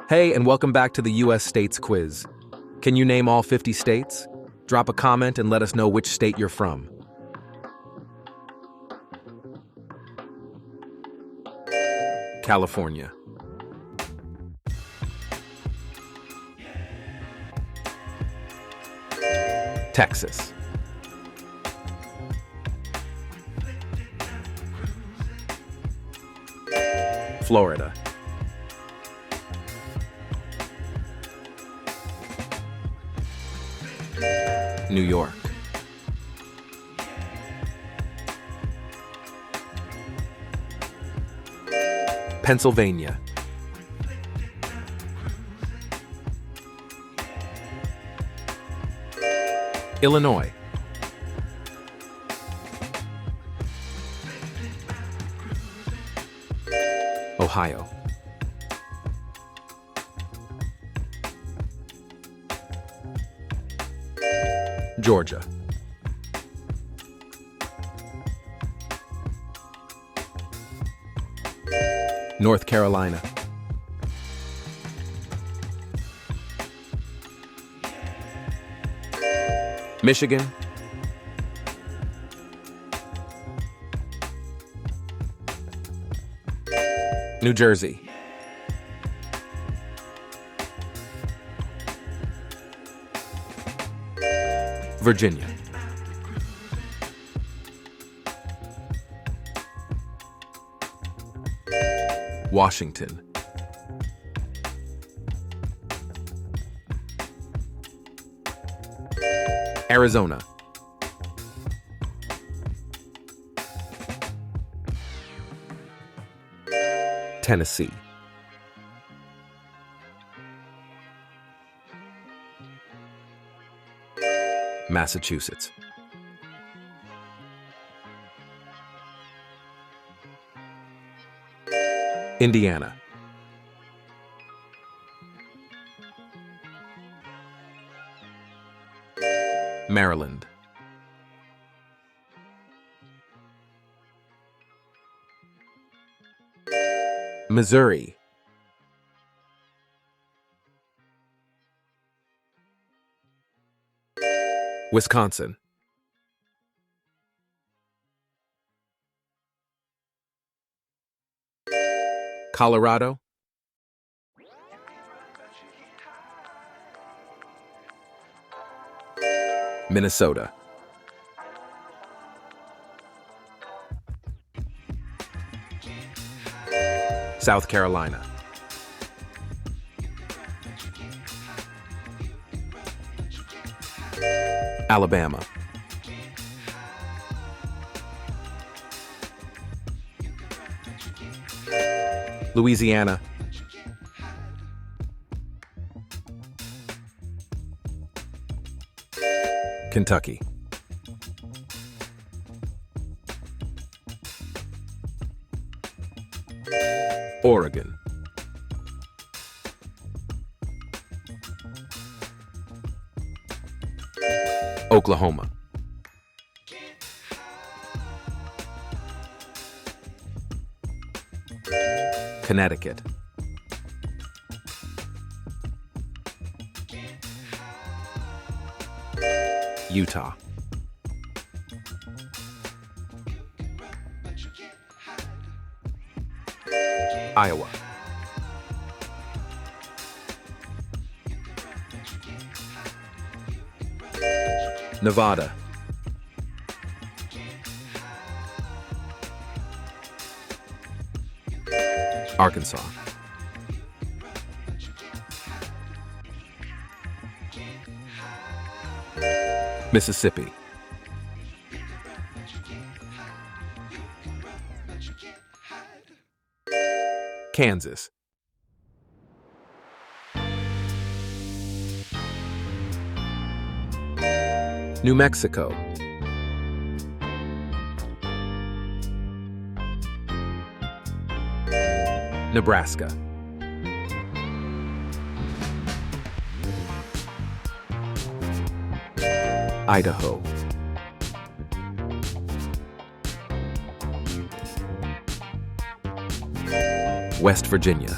Hey, and welcome back to the US States Quiz. Can you name all 50 states? Drop a comment and let us know which state you're from. California. Texas. Florida. New York. Pennsylvania. Illinois. Ohio. Georgia. North Carolina. Michigan. New Jersey. Virginia. Washington. Arizona. Tennessee. Massachusetts. Indiana. Maryland. Missouri. Wisconsin. Colorado. Minnesota. South Carolina. Alabama. Louisiana. Kentucky. Oregon. Oklahoma. Connecticut. Utah. Iowa. Nevada. Arkansas. Mississippi. Kansas. New Mexico. Nebraska. Idaho. West Virginia.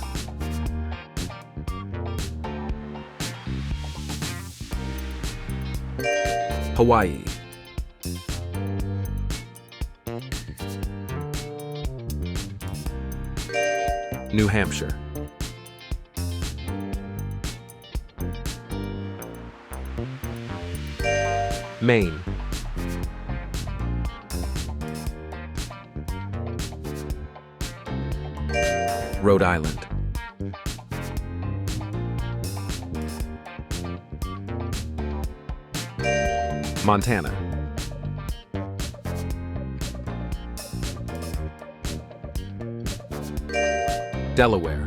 Hawaii. New Hampshire. Maine. Rhode Island. Montana. Delaware.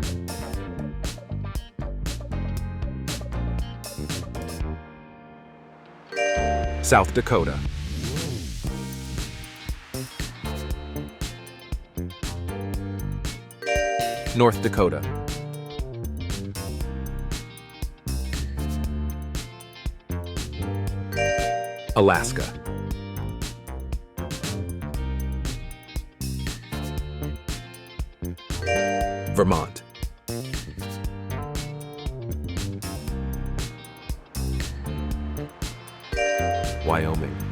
South Dakota. North Dakota. Alaska. Vermont. Wyoming.